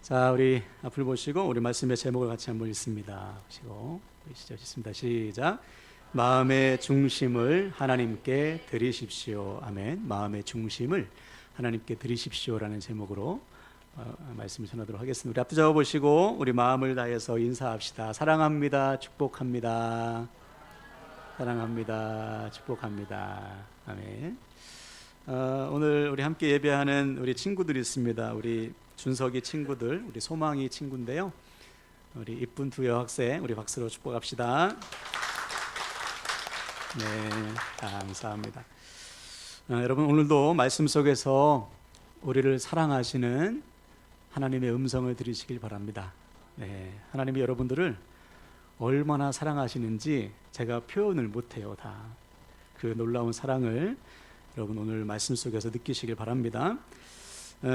자, 우리 앞을 보시고 우리 말씀의 제목을 같이 한번 읽습니다. 보시고 읽습니다. 시작. 마음의 중심을 하나님께 드리십시오. 아멘. 마음의 중심을 하나님께 드리십시오라는 제목으로 말씀을 전하도록 하겠습니다. 우리 앞에 적어보시고 우리 마음을 다해서 인사합시다. 사랑합니다. 축복합니다. 사랑합니다. 축복합니다. 아멘. 오늘 우리 함께 예배하는 우리 친구들이 있습니다. 우리 준석이 친구들, 우리 소망이 친구인데요. 우리 이쁜 두 여학생, 우리 박수로 축복합시다. 네, 감사합니다. 여러분, 오늘도 말씀 속에서 우리를 사랑하시는 하나님의 음성을 들으시길 바랍니다. 네, 하나님이 여러분들을 얼마나 사랑하시는지 제가 표현을 못해요. 다 그 놀라운 사랑을 여러분 오늘 말씀 속에서 느끼시길 바랍니다.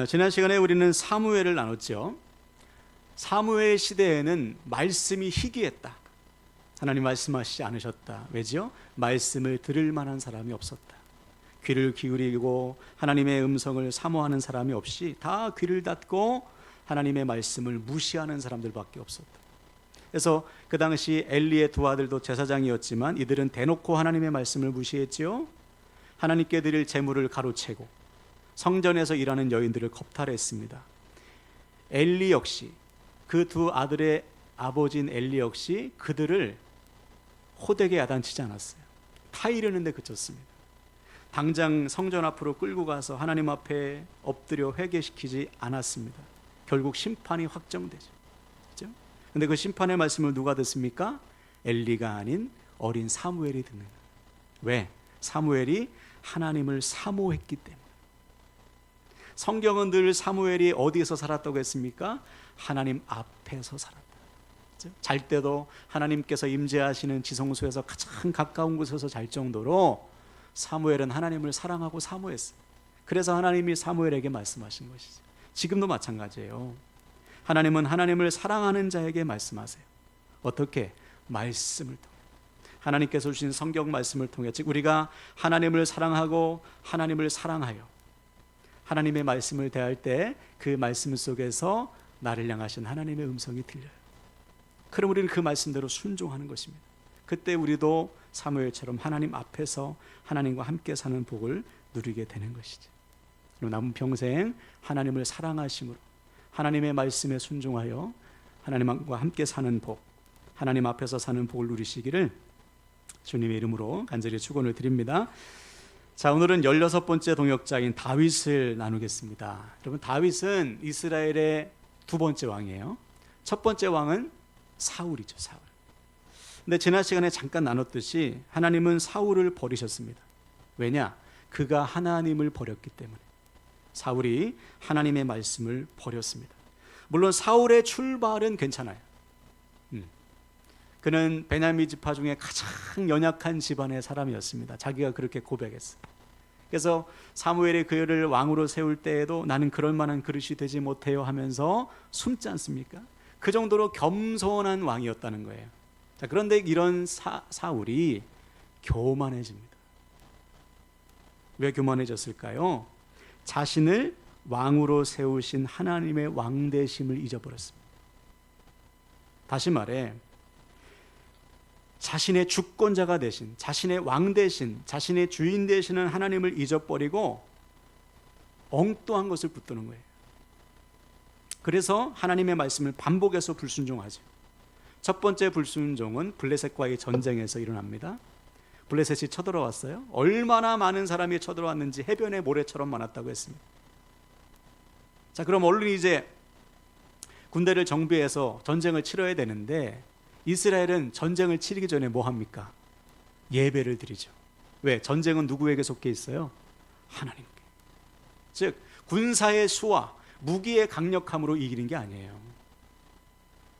지난 시간에 우리는 사무엘을 나눴죠. 사무엘 시대에는 말씀이 희귀했다. 하나님 말씀하시지 않으셨다. 왜죠? 말씀을 들을 만한 사람이 없었다. 귀를 기울이고 하나님의 음성을 사모하는 사람이 없이 다 귀를 닫고 하나님의 말씀을 무시하는 사람들밖에 없었다. 그래서 그 당시 엘리의 두 아들도 제사장이었지만 이들은 대놓고 하나님의 말씀을 무시했지요. 하나님께 드릴 제물을 가로채고 성전에서 일하는 여인들을 겁탈했습니다. 엘리 역시 그 두 아들의 아버지인 엘리 역시 그들을 호되게 야단치지 않았어요. 타이르는 데 그쳤습니다. 당장 성전 앞으로 끌고 가서 하나님 앞에 엎드려 회개시키지 않았습니다. 결국 심판이 확정되죠. 그렇죠? 근데 그 심판의 말씀을 누가 듣습니까? 엘리가 아닌 어린 사무엘이 듣는 거예요. 왜? 사무엘이 하나님을 사모했기 때문에. 성경은 늘 사무엘이 어디에서 살았다고 했습니까? 하나님 앞에서 살았다. 그렇죠? 잘 때도 하나님께서 임재하시는 지성소에서 가장 가까운 곳에서 잘 정도로 사무엘은 하나님을 사랑하고 사모했어요. 그래서 하나님이 사무엘에게 말씀하신 것이죠. 지금도 마찬가지예요. 하나님은 하나님을 사랑하는 자에게 말씀하세요. 어떻게? 말씀을 통해. 하나님께서 주신 성경 말씀을 통해, 즉 우리가 하나님을 사랑하고 하나님을 사랑하여 하나님의 말씀을 대할 때 그 말씀 속에서 나를 향하신 하나님의 음성이 들려요. 그럼 우리는 그 말씀대로 순종하는 것입니다. 그때 우리도 사무엘처럼 하나님 앞에서 하나님과 함께 사는 복을 누리게 되는 것이죠. 그럼 남은 평생 하나님을 사랑하심으로 하나님의 말씀에 순종하여 하나님과 함께 사는 복, 하나님 앞에서 사는 복을 누리시기를 주님의 이름으로 간절히 축원을 드립니다. 자, 오늘은 16번째 동역자인 다윗을 나누겠습니다. 여러분, 다윗은 이스라엘의 두 번째 왕이에요. 첫 번째 왕은 사울이죠. 사울. 근데 지난 시간에 잠깐 나눴듯이 하나님은 사울을 버리셨습니다. 왜냐? 그가 하나님을 버렸기 때문에. 사울이 하나님의 말씀을 버렸습니다. 물론 사울의 출발은 괜찮아요. 그는 베냐민 지파 중에 가장 연약한 집안의 사람이었습니다. 자기가 그렇게 고백했어요. 그래서 사무엘이 그를 왕으로 세울 때에도 나는 그럴 만한 그릇이 되지 못해요 하면서 숨지 않습니까? 그 정도로 겸손한 왕이었다는 거예요. 자, 그런데 이런 사울이 교만해집니다. 왜 교만해졌을까요? 자신을 왕으로 세우신 하나님의 왕되심을 잊어버렸습니다. 다시 말해 자신의 주권자가 되신, 자신의 왕 되신, 자신의 주인 되시는 하나님을 잊어버리고 엉뚱한 것을 붙드는 거예요. 그래서 하나님의 말씀을 반복해서 불순종하죠. 첫 번째 불순종은 블레셋과의 전쟁에서 일어납니다. 블레셋이 쳐들어왔어요. 얼마나 많은 사람이 쳐들어왔는지 해변의 모래처럼 많았다고 했습니다. 자, 그럼 얼른 이제 군대를 정비해서 전쟁을 치러야 되는데 이스라엘은 전쟁을 치르기 전에 뭐 합니까? 예배를 드리죠. 왜? 전쟁은 누구에게 속해 있어요? 하나님께. 즉 군사의 수와 무기의 강력함으로 이기는 게 아니에요.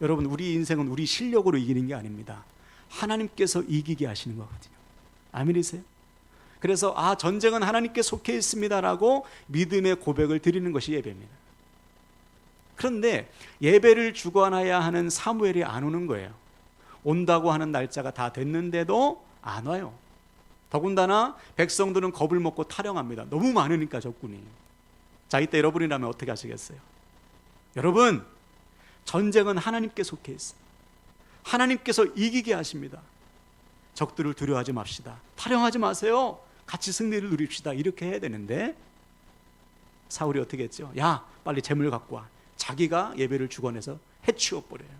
여러분, 우리 인생은 우리 실력으로 이기는 게 아닙니다. 하나님께서 이기게 하시는 거거든요. 아멘이세요? 그래서 전쟁은 하나님께 속해 있습니다라고 믿음의 고백을 드리는 것이 예배입니다. 그런데 예배를 주관해야 하는 사무엘이 안 오는 거예요. 온다고 하는 날짜가 다 됐는데도 안 와요. 더군다나 백성들은 겁을 먹고 타령합니다. 너무 많으니까 적군이. 자, 이때 여러분이라면 어떻게 하시겠어요? 여러분, 전쟁은 하나님께 속해 있습니다. 하나님께서 이기게 하십니다. 적들을 두려워하지 맙시다. 탈영하지 마세요. 같이 승리를 누립시다. 이렇게 해야 되는데 사울이 어떻게 했죠? 야, 빨리 재물 갖고 와. 자기가 예배를 주관해서 해치워 버려요.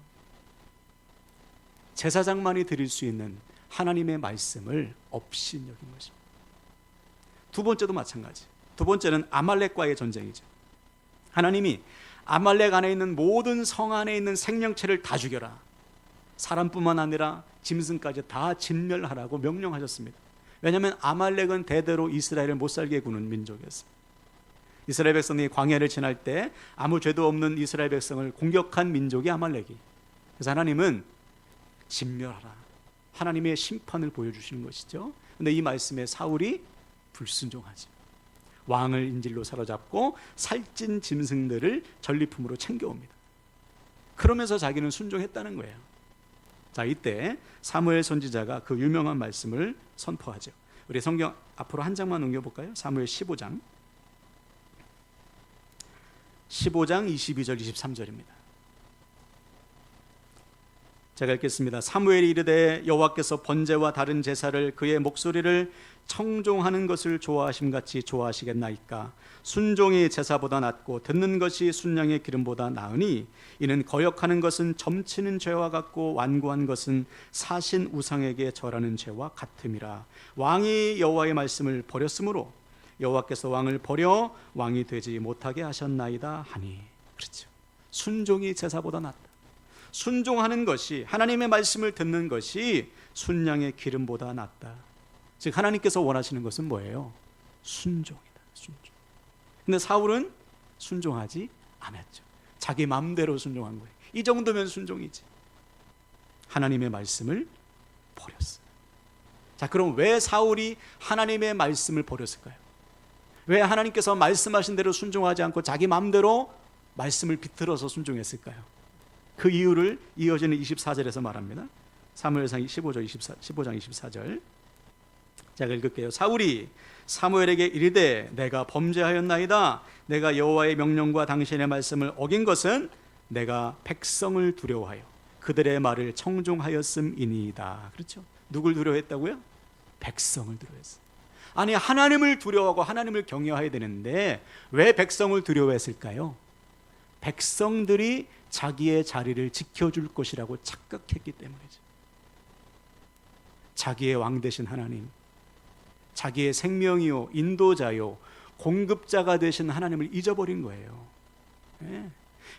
제사장만이 드릴 수 있는 하나님의 말씀을 업신여긴 것입니다. 두 번째도 마찬가지. 두 번째는 아말렉과의 전쟁이죠. 하나님이 아말렉 안에 있는 모든 성 안에 있는 생명체를 다 죽여라. 사람뿐만 아니라 짐승까지 다 진멸하라고 명령하셨습니다. 왜냐하면 아말렉은 대대로 이스라엘을 못살게 구는 민족이었습니다. 이스라엘 백성이 광야를 지날 때 아무 죄도 없는 이스라엘 백성을 공격한 민족이 아말렉이. 그래서 하나님은 진멸하라. 하나님의 심판을 보여주시는 것이죠. 그런데 이 말씀에 사울이 불순종하지. 왕을 인질로 사로잡고 살찐 짐승들을 전리품으로 챙겨옵니다. 그러면서 자기는 순종했다는 거예요. 자, 이때 사무엘 선지자가 그 유명한 말씀을 선포하죠. 우리 성경 앞으로 한 장만 넘겨볼까요? 사무엘 15장 22절 23절입니다. 제가 읽겠습니다. 사무엘이 이르되 여호와께서 번제와 다른 제사를 그의 목소리를 청종하는 것을 좋아하심같이 좋아하시겠나이까. 순종이 제사보다 낫고 듣는 것이 순양의 기름보다 나으니 이는 거역하는 것은 점치는 죄와 같고 완고한 것은 사신 우상에게 절하는 죄와 같음이라. 왕이 여호와의 말씀을 버렸으므로 여호와께서 왕을 버려 왕이 되지 못하게 하셨나이다 하니. 그렇죠. 순종이 제사보다 낫다. 순종하는 것이, 하나님의 말씀을 듣는 것이 순양의 기름보다 낫다. 즉 하나님께서 원하시는 것은 뭐예요? 순종이다. 순종. 근데 사울은 순종하지 않았죠. 자기 마음대로 순종한 거예요. 이 정도면 순종이지. 하나님의 말씀을 버렸어요. 자, 그럼 왜 사울이 하나님의 말씀을 버렸을까요? 왜 하나님께서 말씀하신 대로 순종하지 않고 자기 마음대로 말씀을 비틀어서 순종했을까요? 그 이유를 이어지는 24절에서 말합니다. 사무엘상 15장 24절. 제가 읽을게요. 사울이 사무엘에게 이르되 내가 범죄하였나이다. 내가 여호와의 명령과 당신의 말씀을 어긴 것은 내가 백성을 두려워하여 그들의 말을 청종하였음이니이다. 그렇죠? 누굴 두려워했다고요? 백성을 두려워했어요. 아니, 하나님을 두려워하고 하나님을 경외해야 되는데 왜 백성을 두려워했을까요? 백성들이 자기의 자리를 지켜줄 것이라고 착각했기 때문이죠. 자기의 왕 되신 하나님, 자기의 생명이요 인도자요 공급자가 되신 하나님을 잊어버린 거예요.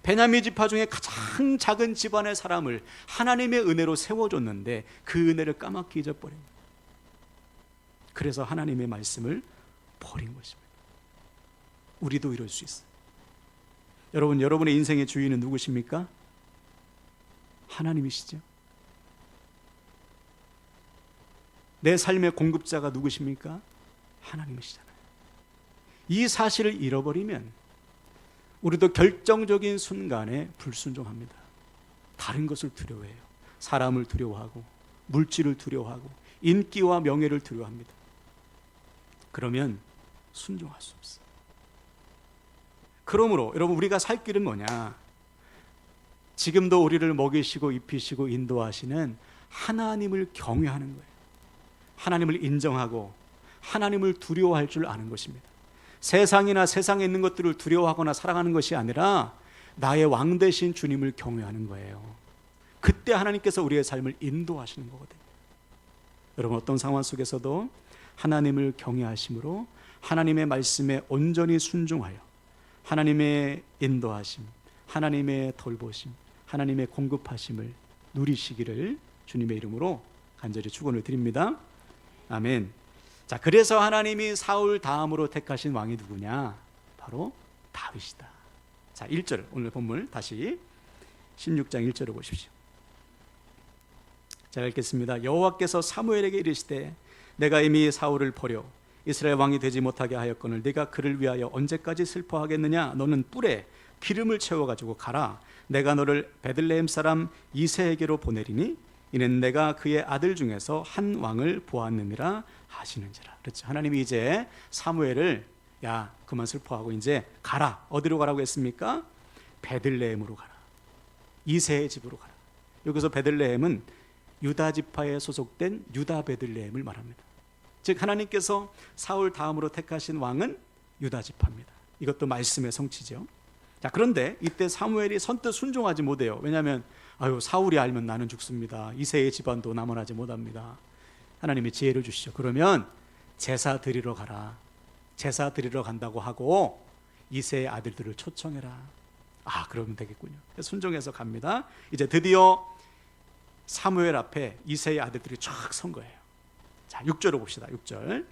베냐민 지파 중에 가장 작은 집안의 사람을 하나님의 은혜로 세워줬는데 그 은혜를 까맣게 잊어버린 거예요. 그래서 하나님의 말씀을 버린 것입니다. 우리도 이럴 수 있어요. 여러분, 여러분의 인생의 주인은 누구십니까? 하나님이시죠. 내 삶의 공급자가 누구십니까? 하나님이시잖아요. 이 사실을 잃어버리면 우리도 결정적인 순간에 불순종합니다. 다른 것을 두려워해요. 사람을 두려워하고 물질을 두려워하고 인기와 명예를 두려워합니다. 그러면 순종할 수 없어요. 그러므로 여러분, 우리가 살 길은 뭐냐? 지금도 우리를 먹이시고 입히시고 인도하시는 하나님을 경외하는 거예요. 하나님을 인정하고 하나님을 두려워할 줄 아는 것입니다. 세상이나 세상에 있는 것들을 두려워하거나 사랑하는 것이 아니라 나의 왕 되신 주님을 경외하는 거예요. 그때 하나님께서 우리의 삶을 인도하시는 거거든요. 여러분, 어떤 상황 속에서도 하나님을 경외하심으로 하나님의 말씀에 온전히 순종하여 하나님의 인도하심, 하나님의 돌보심, 하나님의 공급하심을 누리시기를 주님의 이름으로 간절히 축원을 드립니다. 아멘. 자, 그래서 하나님이 사울 다음으로 택하신 왕이 누구냐? 바로 다윗이다. 자, 1절, 오늘 본문 다시 16장 1절을 보십시오. 제가 읽겠습니다. 여호와께서 사무엘에게 이르시되 내가 이미 사울을 버려 이스라엘 왕이 되지 못하게 하였거늘 네가 그를 위하여 언제까지 슬퍼하겠느냐? 너는 뿔에 기름을 채워가지고 가라. 내가 너를 베들레헴 사람 이새에게로 보내리니 이는 내가 그의 아들 중에서 한 왕을 보았느니라 하시는지라. 그렇죠. 하나님이 이제 사무엘을 야, 그만 슬퍼하고 이제 가라. 어디로 가라고 했습니까? 베들레헴으로 가라. 이새의 집으로 가라. 여기서 베들레헴은 유다 지파에 소속된 유다 베들레헴을 말합니다. 즉 하나님께서 사울 다음으로 택하신 왕은 유다 지파입니다. 이것도 말씀의 성취죠. 자, 그런데 이때 사무엘이 선뜻 순종하지 못해요. 왜냐하면 사울이 알면 나는 죽습니다. 이새의 집안도 남원하지 못합니다. 하나님이 지혜를 주시죠. 그러면 제사 드리러 가라. 제사 드리러 간다고 하고 이새의 아들들을 초청해라. 그러면 되겠군요. 순종해서 갑니다. 이제 드디어 사무엘 앞에 이새의 아들들이 쫙 선 거예요. 자, 6절을 봅시다. 6절.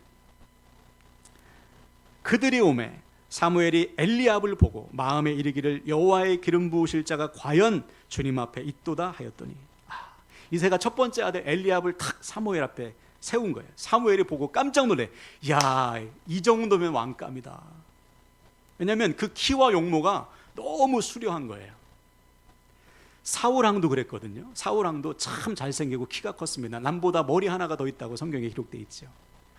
그들이 오매 사무엘이 엘리압을 보고 마음에 이르기를 여호와의 기름 부으실 자가 과연 주님 앞에 있도다 하였더니, 이새가 첫 번째 아들 엘리압을 탁 사무엘 앞에 세운 거예요. 사무엘이 보고 깜짝 놀래. 이 정도면 왕감이다. 왜냐하면 그 키와 용모가 너무 수려한 거예요. 사울왕도 그랬거든요. 사울왕도 참 잘생기고 키가 컸습니다. 남보다 머리 하나가 더 있다고 성경에 기록되어 있죠.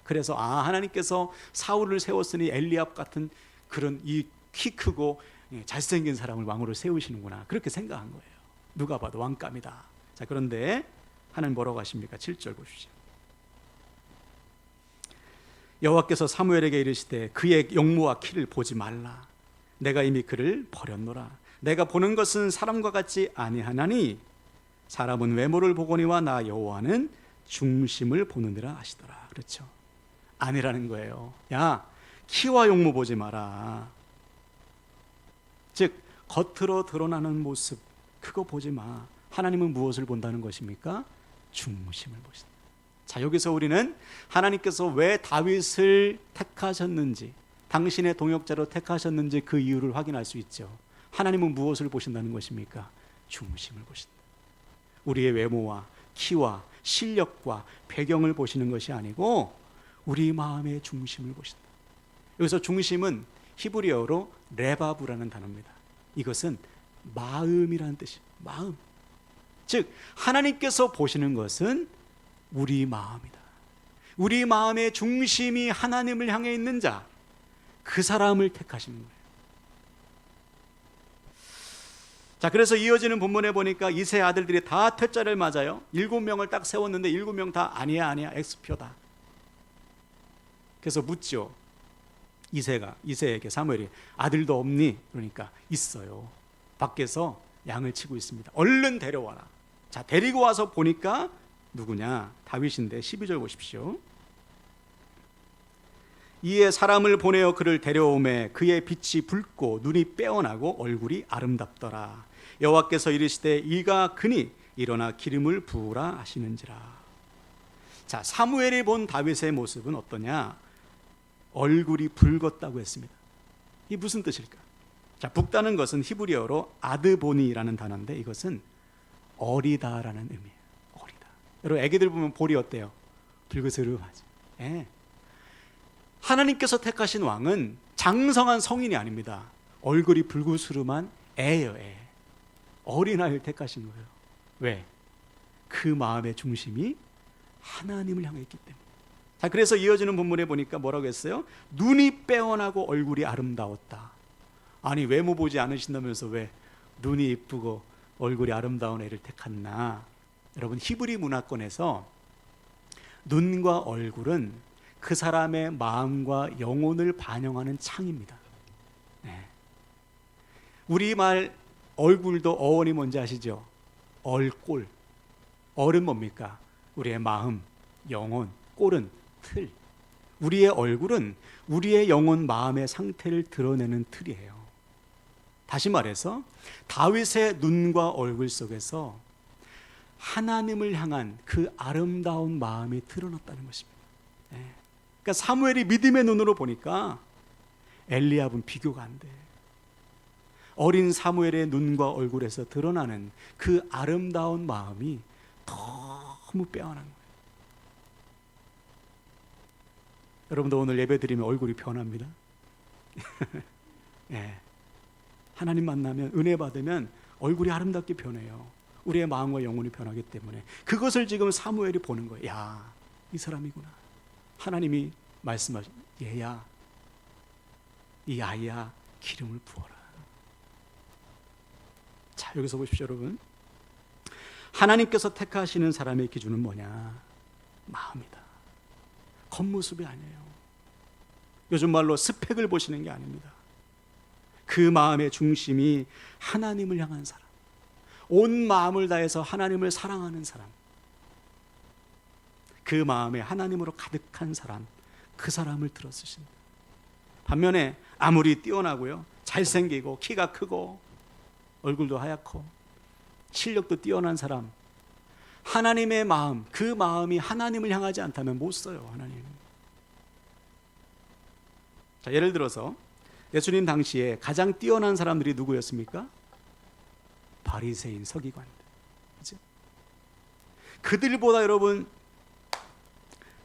그래서 하나님께서 사울을 세웠으니 엘리압 같은 그런 이 키 크고 잘생긴 사람을 왕으로 세우시는구나, 그렇게 생각한 거예요. 누가 봐도 왕감이다. 자, 그런데 하나님 뭐라고 하십니까? 7절 보십시오. 여호와께서 사무엘에게 이르시되 그의 용모와 키를 보지 말라. 내가 이미 그를 버렸노라. 내가 보는 것은 사람과 같지 아니하나니 사람은 외모를 보거니와 나 여호와는 중심을 보느니라 하시더라. 그렇죠? 아니라는 거예요. 키와 용모 보지 마라. 즉 겉으로 드러나는 모습 그거 보지 마. 하나님은 무엇을 본다는 것입니까? 중심을 보신다. 자, 여기서 우리는 하나님께서 왜 다윗을 택하셨는지, 당신의 동역자로 택하셨는지 그 이유를 확인할 수 있죠. 하나님은 무엇을 보신다는 것입니까? 중심을 보신다. 우리의 외모와 키와 실력과 배경을 보시는 것이 아니고 우리 마음의 중심을 보신다. 여기서 중심은 히브리어로 레바브라는 단어입니다. 이것은 마음이라는 뜻이에요. 마음. 즉 하나님께서 보시는 것은 우리 마음이다. 우리 마음의 중심이 하나님을 향해 있는 자, 그 사람을 택하시는 거예요. 자, 그래서 이어지는 본문에 보니까 이세 아들들이 다 퇴짜를 맞아요. 7명을 딱 세웠는데 7명 다 아니야 엑스표다. 그래서 묻죠. 이세에게 사무엘이 아들도 없니? 그러니까 있어요. 밖에서 양을 치고 있습니다. 얼른 데려와라. 자, 데리고 와서 보니까 누구냐? 다윗인데 12절 보십시오. 이에 사람을 보내어 그를 데려오매 그의 빛이 붉고 눈이 빼어나고 얼굴이 아름답더라. 여호와께서 이르시되 이가 그니 일어나 기름을 부으라 하시는지라. 자, 사무엘이 본 다윗의 모습은 어떠냐? 얼굴이 붉었다고 했습니다. 이 무슨 뜻일까? 자, 붉다는 것은 히브리어로 아드보니라는 단어인데 이것은 어리다라는 의미예요. 어리다. 여러분 애기들 보면 볼이 어때요? 붉으스름하죠. 하나님께서 택하신 왕은 장성한 성인이 아닙니다. 얼굴이 붉으스름한 애예요. 어린아이를 택하신 거예요. 왜? 그 마음의 중심이 하나님을 향해 있기 때문에. 자, 그래서 이어지는 본문에 보니까 뭐라고 했어요? 눈이 빼어나고 얼굴이 아름다웠다. 아니 외모 보지 않으신다면서 왜 눈이 이쁘고 얼굴이 아름다운 애를 택했나? 여러분 히브리 문화권에서 눈과 얼굴은 그 사람의 마음과 영혼을 반영하는 창입니다. 우리말 얼굴도 어원이 뭔지 아시죠? 얼꼴. 얼은 뭡니까? 우리의 마음, 영혼, 꼴은 틀. 우리의 얼굴은 우리의 영혼, 마음의 상태를 드러내는 틀이에요. 다시 말해서 다윗의 눈과 얼굴 속에서 하나님을 향한 그 아름다운 마음이 드러났다는 것입니다. 그러니까 사무엘이 믿음의 눈으로 보니까 엘리압은 비교가 안 돼. 어린 사무엘의 눈과 얼굴에서 드러나는 그 아름다운 마음이 너무 빼어난 거예요. 여러분도 오늘 예배 드리면 얼굴이 변합니다. 하나님 만나면 은혜 받으면 얼굴이 아름답게 변해요. 우리의 마음과 영혼이 변하기 때문에 그것을 지금 사무엘이 보는 거예요. 야, 이 사람이구나. 하나님이 말씀하신 얘야, 이 아이야, 기름을 부어라. 자, 자, 여기서 보십시오, 여러분. 하나님께서 택하시는 사람의 기준은 뭐냐? 마음이다. 겉모습이 아니에요. 요즘 말로 스펙을 보시는 게 아닙니다. 그 마음의 중심이 하나님을 향한 사람, 온 마음을 다해서 하나님을 사랑하는 사람, 그 마음에 하나님으로 가득한 사람, 그 사람을 들어쓰신다. 반면에 아무리 뛰어나고요, 잘생기고 키가 크고 얼굴도 하얗고 실력도 뛰어난 사람, 하나님의 마음, 그 마음이 하나님을 향하지 않다면 못 써요. 하나님. 자, 예를 들어서 예수님 당시에 가장 뛰어난 사람들이 누구였습니까? 바리새인, 서기관들. 그렇죠? 그들보다 여러분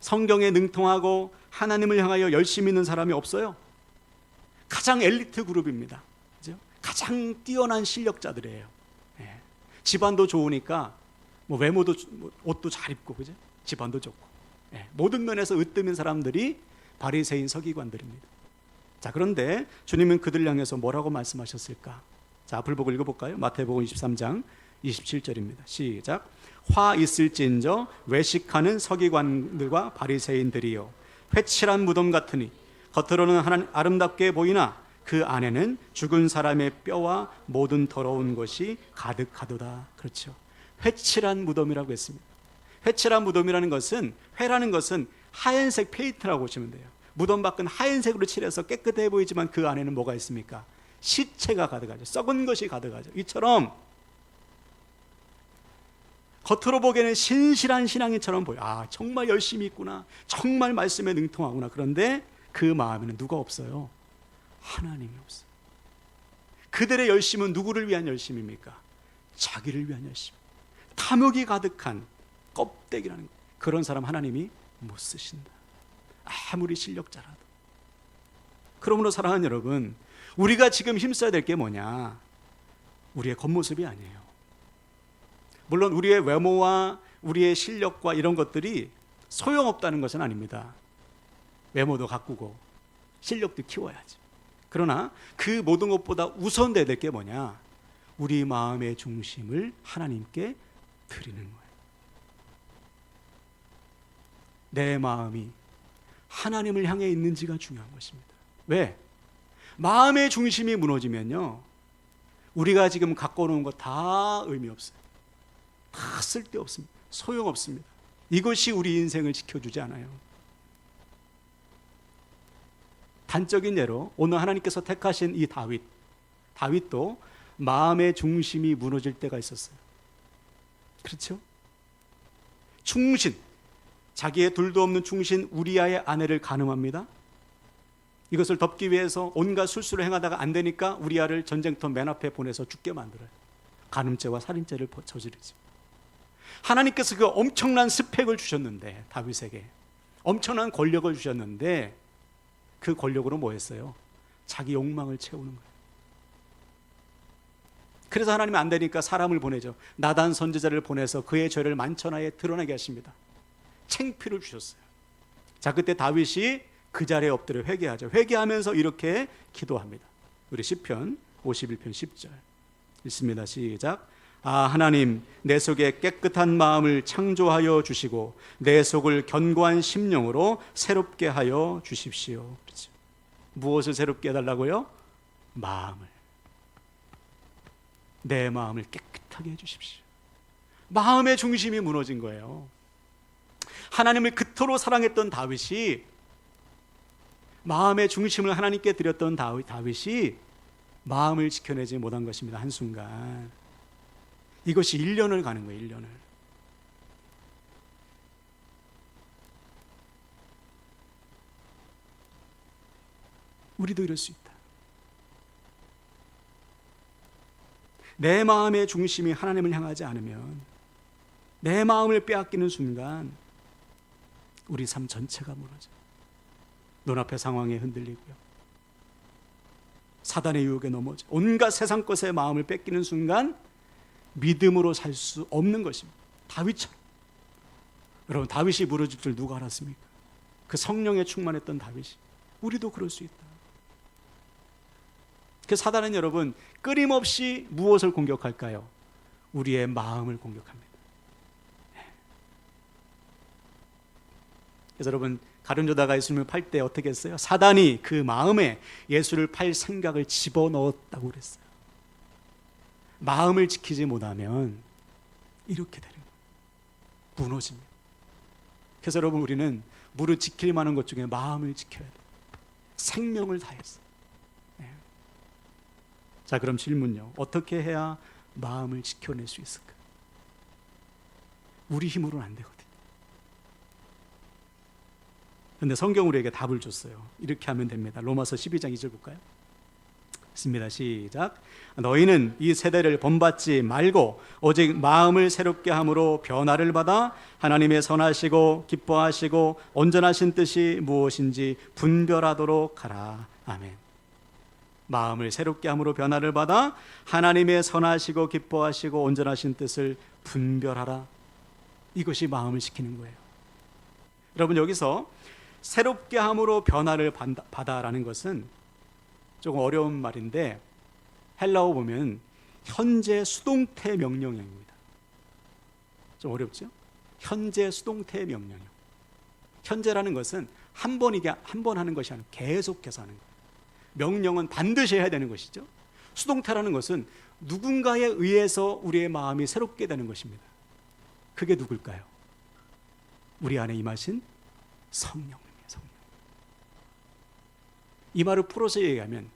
성경에 능통하고 하나님을 향하여 열심히 있는 사람이 없어요. 가장 엘리트 그룹입니다. 그렇죠? 가장 뛰어난 실력자들이에요. 예. 집안도 좋으니까 뭐 외모도 옷도 잘 입고, 그죠? 집안도 좋고, 예. 모든 면에서 으뜸인 사람들이 바리새인 서기관들입니다. 자, 그런데 주님은 그들 향해서 뭐라고 말씀하셨을까? 자, 앞을 보고 읽어볼까요? 마태복음 23장 27절입니다. 시작. 화 있을진저 외식하는 서기관들과 바리새인들이요, 회칠한 무덤 같으니 겉으로는 하나님 아름답게 보이나 그 안에는 죽은 사람의 뼈와 모든 더러운 것이 가득하도다. 그렇죠. 회칠한 무덤이라고 했습니다. 회칠한 무덤이라는 것은, 회라는 것은 하얀색 페인트라고 보시면 돼요. 무덤 밖은 하얀색으로 칠해서 깨끗해 보이지만 그 안에는 뭐가 있습니까? 시체가 가득하죠. 썩은 것이 가득하죠. 이처럼 겉으로 보기에는 신실한 신앙인처럼 보여. 아, 정말 열심히 있구나, 정말 말씀에 능통하구나. 그런데 그 마음에는 누가 없어요? 하나님이 없어요. 그들의 열심은 누구를 위한 열심입니까? 자기를 위한 열심. 탐욕이 가득한 껍데기라는 거. 그런 사람 하나님이 못 쓰신다. 아무리 실력자라도. 그러므로 사랑하는 여러분, 우리가 지금 힘써야 될 게 뭐냐? 우리의 겉모습이 아니에요. 물론 우리의 외모와 우리의 실력과 이런 것들이 소용없다는 것은 아닙니다. 외모도 가꾸고 실력도 키워야지. 그러나 그 모든 것보다 우선돼야 될 게 뭐냐? 우리 마음의 중심을 하나님께 드리는 거예요. 내 마음이 하나님을 향해 있는지가 중요한 것입니다. 왜? 마음의 중심이 무너지면요, 우리가 지금 갖고 오는 거 다 의미 없어요. 다 쓸데없습니다. 소용없습니다. 이것이 우리 인생을 지켜주지 않아요. 단적인 예로 오늘 하나님께서 택하신 이 다윗도 마음의 중심이 무너질 때가 있었어요. 그렇죠? 충신, 자기의 둘도 없는 충신 우리아의 아내를 간음합니다. 이것을 덮기 위해서 온갖 술수를 행하다가 안 되니까 우리아를 전쟁터 맨 앞에 보내서 죽게 만들어요. 간음죄와 살인죄를 저지르죠. 하나님께서 그 엄청난 스펙을 주셨는데, 다윗에게 엄청난 권력을 주셨는데 그 권력으로 뭐 했어요? 자기 욕망을 채우는 거예요. 그래서 하나님이 안 되니까 사람을 보내죠. 나단 선지자를 보내서 그의 죄를 만천하에 드러나게 하십니다. 창피를 주셨어요. 자, 그때 다윗이 그 자리에 엎드려 회개하죠. 회개하면서 이렇게 기도합니다. 우리 시편 51편 10절 읽습니다. 시작. 아, 하나님, 내 속에 깨끗한 마음을 창조하여 주시고 내 속을 견고한 심령으로 새롭게 하여 주십시오. 그렇죠. 무엇을 새롭게 해달라고요? 마음을. 내 마음을 깨끗하게 해주십시오. 마음의 중심이 무너진 거예요. 하나님을 그토록 사랑했던 다윗이, 마음의 중심을 하나님께 드렸던 다윗이 마음을 지켜내지 못한 것입니다. 한순간. 이것이 1년을 가는 거예요. 1년을. 우리도 이럴 수 있다. 내 마음의 중심이 하나님을 향하지 않으면, 내 마음을 빼앗기는 순간 우리 삶 전체가 무너져요. 눈앞의 상황에 흔들리고요, 사단의 유혹에 넘어져 온갖 세상 것의 마음을 뺏기는 순간 믿음으로 살 수 없는 것입니다. 다윗처럼. 여러분, 다윗이 무너질 줄 누가 알았습니까? 그 성령에 충만했던 다윗이. 우리도 그럴 수 있다. 그 사단은 여러분 끊임없이 무엇을 공격할까요? 우리의 마음을 공격합니다. 그래서 여러분 가룟유다가 예수님을 팔 때 어떻게 했어요? 사단이 그 마음에 예수를 팔 생각을 집어넣었다고 그랬어요. 마음을 지키지 못하면 이렇게 되는 거예요. 무너집니다. 그래서 여러분 우리는 무릇 지킬 만한 것 중에 마음을 지켜야 돼요. 생명을 다해서. 네. 자, 그럼 질문요. 어떻게 해야 마음을 지켜낼 수 있을까? 우리 힘으로는 안 되거든요. 그런데 성경 우리에게 답을 줬어요. 이렇게 하면 됩니다. 로마서 12장 2절 볼까요? 있습니다. 시작. 너희는 이 세대를 본받지 말고 오직 마음을 새롭게 함으로 변화를 받아 하나님의 선하시고 기뻐하시고 온전하신 뜻이 무엇인지 분별하도록 하라. 아멘. 마음을 새롭게 함으로 변화를 받아 하나님의 선하시고 기뻐하시고 온전하신 뜻을 분별하라. 이것이 마음을 지키는 거예요. 여러분 여기서 새롭게 함으로 변화를 받아라는 것은 조금 어려운 말인데 헬라어 보면 현재 수동태 명령형입니다. 좀 어렵죠? 현재 수동태 명령형. 현재라는 것은 한 번 하는 것이 아니라 계속해서 하는 거예요. 명령은 반드시 해야 되는 것이죠. 수동태라는 것은 누군가에 의해서 우리의 마음이 새롭게 되는 것입니다. 그게 누굴까요? 우리 안에 임하신 성령입니다. 성령. 이 말을 풀어서 얘기하면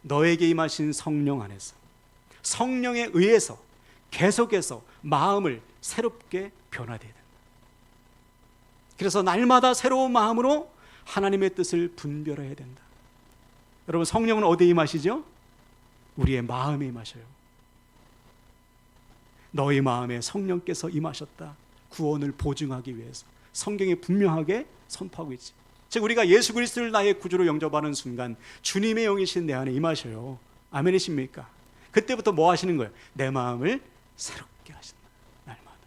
너에게 임하신 성령 안에서 성령에 의해서 계속해서 마음을 새롭게 변화돼야 된다. 그래서 날마다 새로운 마음으로 하나님의 뜻을 분별해야 된다. 여러분 성령은 어디에 임하시죠? 우리의 마음에 임하셔요. 너희 마음에 성령께서 임하셨다. 구원을 보증하기 위해서 성경에 분명하게 선포하고 있지. 즉 우리가 예수 그리스도를 나의 구주로 영접하는 순간 주님의 영이신 내 안에 임하셔요. 아멘이십니까? 그때부터 뭐 하시는 거예요? 내 마음을 새롭게 하신다. 날마다.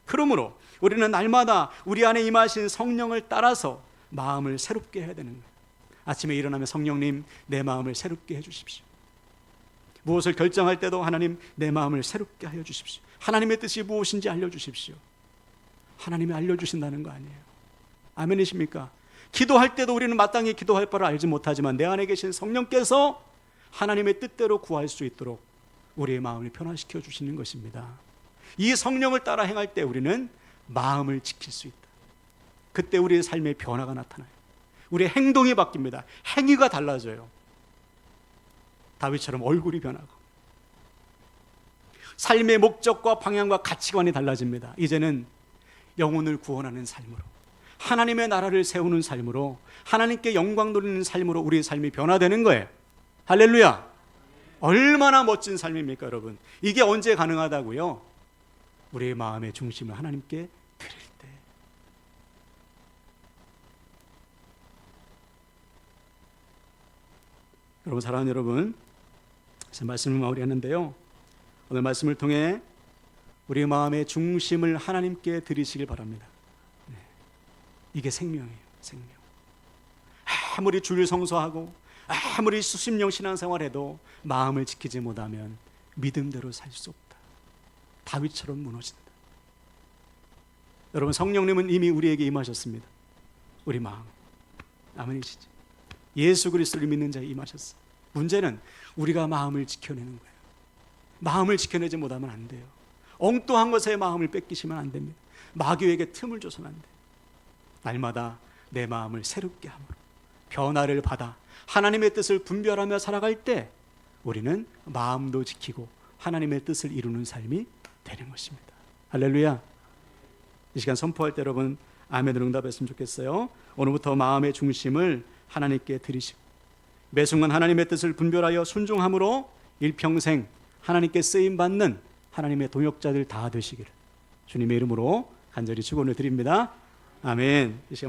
그러므로 우리는 날마다 우리 안에 임하신 성령을 따라서 마음을 새롭게 해야 되는 거예요. 아침에 일어나면 성령님 내 마음을 새롭게 해주십시오. 무엇을 결정할 때도 하나님 내 마음을 새롭게 하여 주십시오. 하나님의 뜻이 무엇인지 알려주십시오. 하나님이 알려주신다는 거 아니에요. 아멘이십니까? 기도할 때도 우리는 마땅히 기도할 바를 알지 못하지만 내 안에 계신 성령께서 하나님의 뜻대로 구할 수 있도록 우리의 마음을 변화시켜 주시는 것입니다. 이 성령을 따라 행할 때 우리는 마음을 지킬 수 있다. 그때 우리의 삶의 변화가 나타나요. 우리의 행동이 바뀝니다. 행위가 달라져요. 다윗처럼 얼굴이 변하고 삶의 목적과 방향과 가치관이 달라집니다. 이제는 영혼을 구원하는 삶으로 하나님의 나라를 세우는 삶으로 하나님께 영광 돌리는 삶으로 우리의 삶이 변화되는 거예요. 할렐루야. 얼마나 멋진 삶입니까 여러분. 이게 언제 가능하다고요? 우리의 마음의 중심을 하나님께 드릴 때. 여러분 사랑하는 여러분, 제 말씀을 마무리하는데요, 오늘 말씀을 통해 우리의 마음의 중심을 하나님께 드리시길 바랍니다. 네. 이게 생명이에요. 생명. 아무리 주일 성수하고 아무리 수십 년 신앙생활해도 마음을 지키지 못하면 믿음대로 살 수 없다. 다윗처럼 무너진다. 여러분 성령님은 이미 우리에게 임하셨습니다. 우리 마음. 아멘이시죠? 예수 그리스도를 믿는 자에 임하셨어. 문제는 우리가 마음을 지켜내는 거예요. 마음을 지켜내지 못하면 안 돼요. 엉뚱한 것에 마음을 뺏기시면 안 됩니다. 마귀에게 틈을 줘서는 안 돼요. 날마다 내 마음을 새롭게 함으로 변화를 받아 하나님의 뜻을 분별하며 살아갈 때 우리는 마음도 지키고 하나님의 뜻을 이루는 삶이 되는 것입니다. 할렐루야. 이 시간 선포할 때 여러분 아멘으로 응답했으면 좋겠어요. 오늘부터 마음의 중심을 하나님께 드리시고 매 순간 하나님의 뜻을 분별하여 순종함으로 일평생 하나님께 쓰임받는 하나님의 동역자들 다 되시기를 주님의 이름으로 간절히 축원을 드립니다. 아멘. 이 시간